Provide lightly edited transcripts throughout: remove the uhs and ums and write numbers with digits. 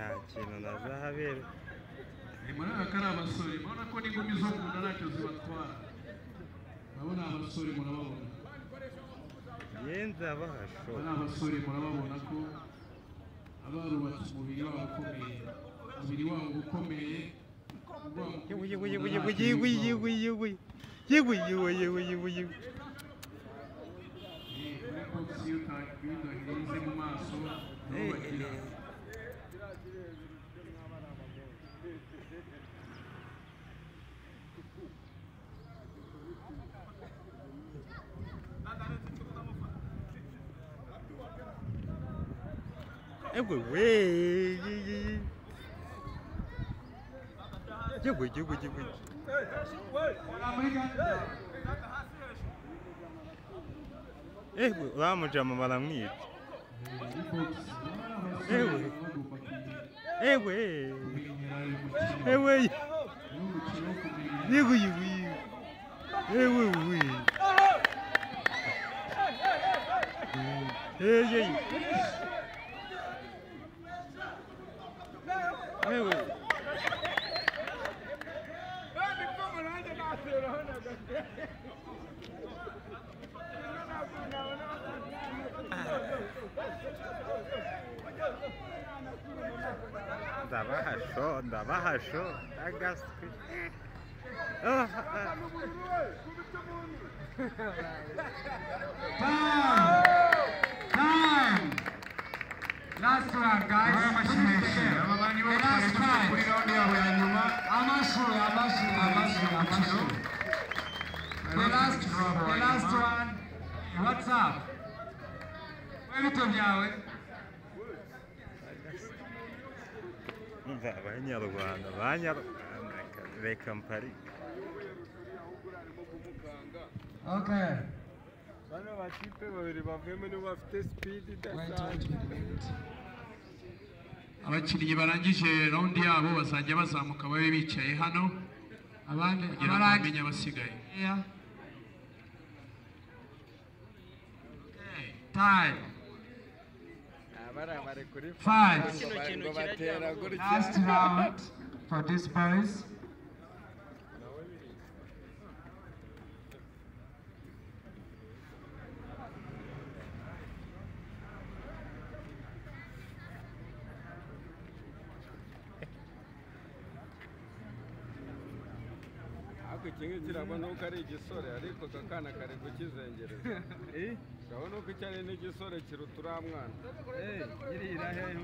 nta kintu nazahabera murabona ko ari abasore murabona ko n'ingumi zo mu nda ntacyo zibatwara urabona abasore murababona yenze abahasho aba abasore murababona ko abarubatse umubiri wabo ukomeye umubiri wabo ukomeye mu maso uramujama baramwica ndabahasho agaswi Time! Last one, guys. The last one. What's up? abanyarwanda reka mpari Okay. Bano bakipe babiri bavuyemo nibo bafite speed idasanzwe. abakinnyi barangije round yabo bazajya bazamuka babe bicaye hano abandi kugira ngo bamenye abasigaye. Time. 5. Last round for these boys. Ikintu kirabona uko ari igisore ariko kakana kare kukizengereza. Urabona uko cyane n'igisore kiruta uriya mwana. Irira hehe.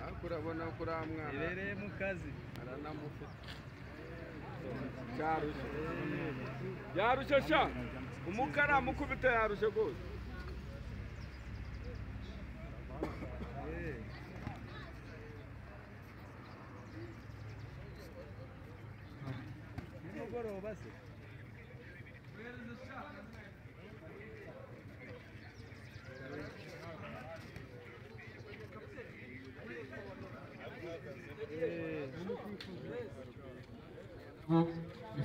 Ariko urabona ko uriya mwana irereye mu kazi aranamufite. Yarushe sha umukara mukubita yarushe gose.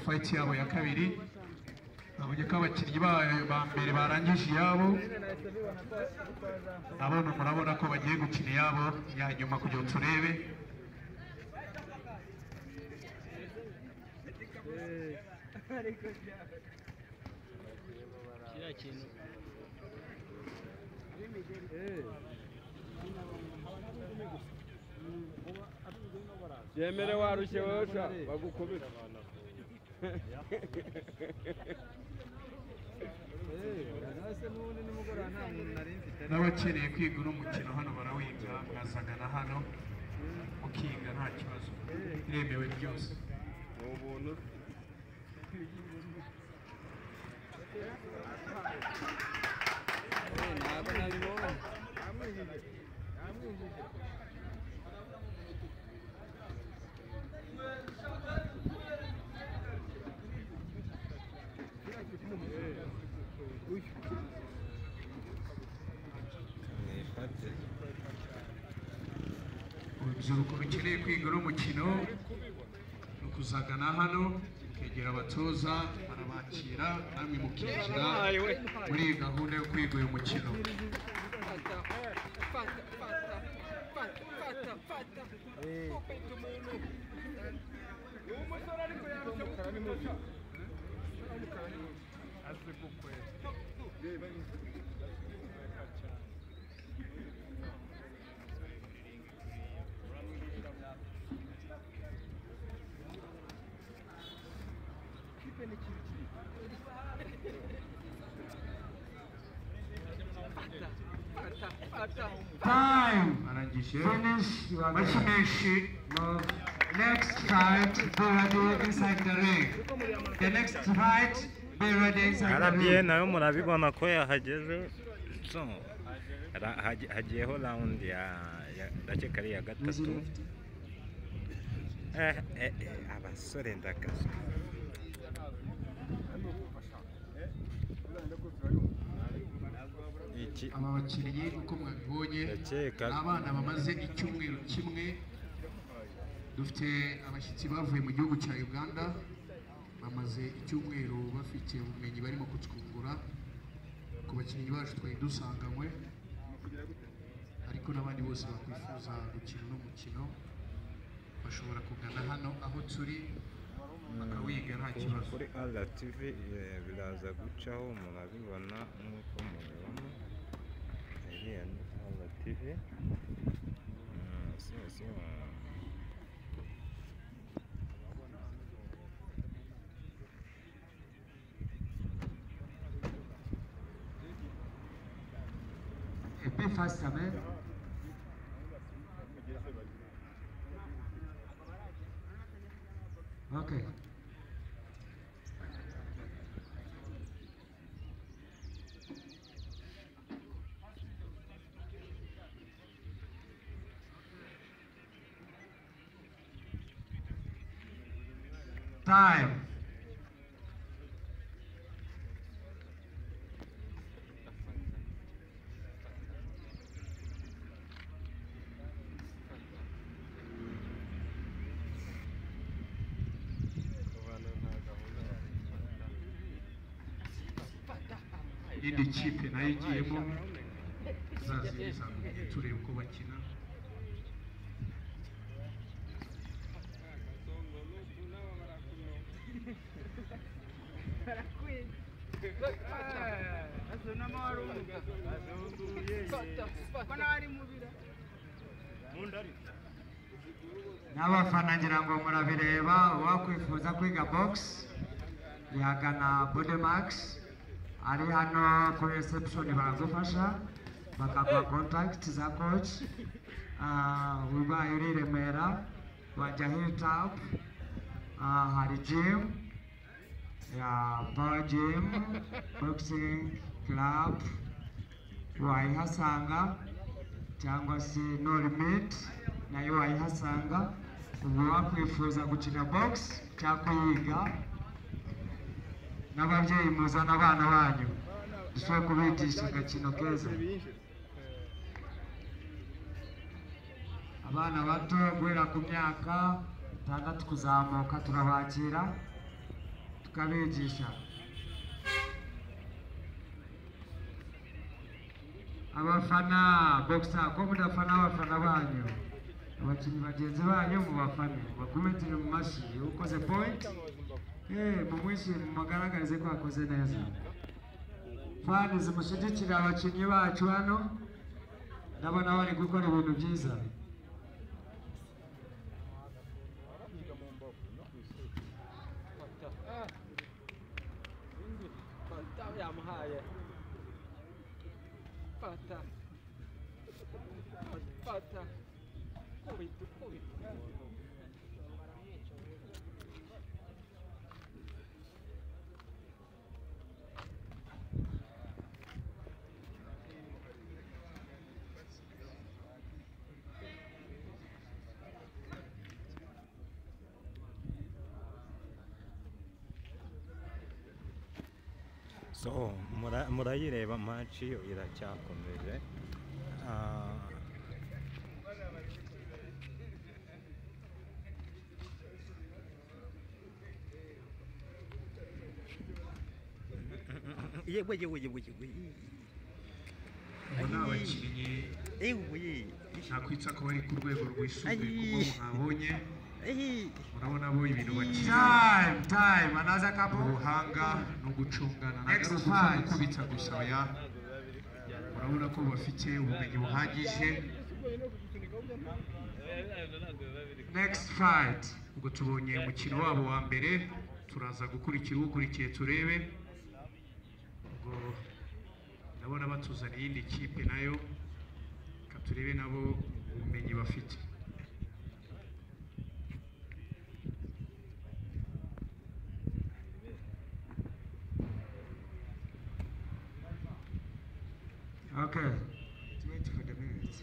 Fight yabo ya kabiri abonye ko abakinnyi ba mbere barangije yabo abona murabona ko bagiye gukina yabo ya nyuma kugira ngo turebe Yemere warushye wosha bagukubira n'abakeneye kwiga uno mukino hano barawiga mwazagana hano mukiga nta kibazo biremewe byose ni ubuntu ntabwo nabibonye urubyiruko rukeneye kwiga uno mukino ni ukuzagana hano kwegera abatoza barabakira namwe mukinjira muri gahunda yo kwiga uyu mukino Time. arangije Finish. You are amashyi good. menshi. Move. Next fight, be ready inside the ring. The next fight, be ready inside the arabiye ring. nayo murabibona ko yahageze so hagiyeho round ya ndakeka ari iya gatatu abasore ndakaza iki Aba bakinnyi uko mwabibonye ndakeka ni abana bamaze icyumweru kimwe. Dufite abashyitsi bavuye mu gihugu cya Uganda bamaze icyumweru bafite ubumenyi barimo kutwungura ku bakinnyi bacu twari dusanganywe, ariko n'abandi bose bakwifuza gukina uno mukino bashobora kugana hano aho turi bakawiga nta kibazo. kuri RTV biraza gucaho murabibona nk'uko mubibona iriya ni RTV Be faster, man. Okay. Time. indi kipe nayo igiyemo zaziza turebe uko bakina. N'abafana ngira ngo murabireba, uwakwifuza kwiga box yagana Bodemax ari hano kuri reception baragufasha bakaguha contact za coach. Ubaye uri i Remera wajya Hilltop, hari gym ya Power Gym Boxing Club wayihasanga, cyangwa se No Limit nayo wayihasanga. Ubu wakwifuza gukina box cyangwa kuyiga, n'ababyeyi muzana abana banyu dushobora kubigisha agakino keza. Abana bato guhera ku myaka 6 kuzamuka turabakira tukabigisha. Abafana boxer ko mudafana abafana banyu, abakinnyi bagenzi banyu mubafane bakumetire mu mashyi ukoze point mumwishime mugaragarize ko akoze neza. Fani zimushyigikira abakinnyi bacu hano, ndabona bari gukora ibintu byiza. so murayireba match yo iracyakomeje. Abo ni abakinnyi nakwitsa ko bari ku rwego rwisumbuye kuko mwabonye murabona bo ibintu bakina time anaza kapo ubuhanga no gucungana Next na fight. kubitsa gusa ya murabona ko bafite ubumenyi buhagije. next fight ubwo tubonye umukino wabo wa mbere turaza gukurikira ukurikiye turebe ubwo ndabona batuzaniye iyindi kipe nayo turebe nabo ubumenyi bafite. okay wait for the minutes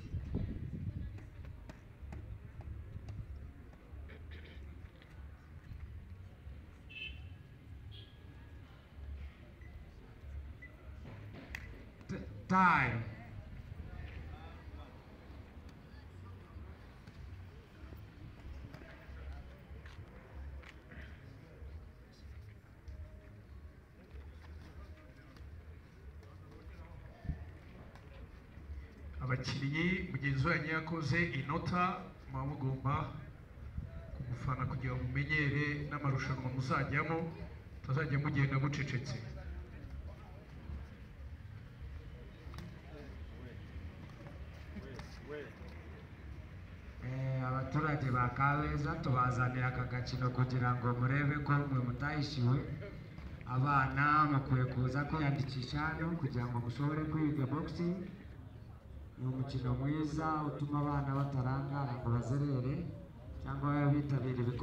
time abakinnyi mugenzi wanyu yakoze inota muba mugomba kumufana kugira ngo mumenyere n'amarushanwa muzajyamo mutazajya mugenda mucecetse. abaturage ba Kabeza tubazanira aka gakino kugira ngo murebe ko mwe mutahishiwe. Abana mukwiye kuza kwiyandikisha hano kugira ngo mushobore kwiga boxing. Ni umukino mwiza utuma abana batarangara ngo bazerere cyangwa bitabire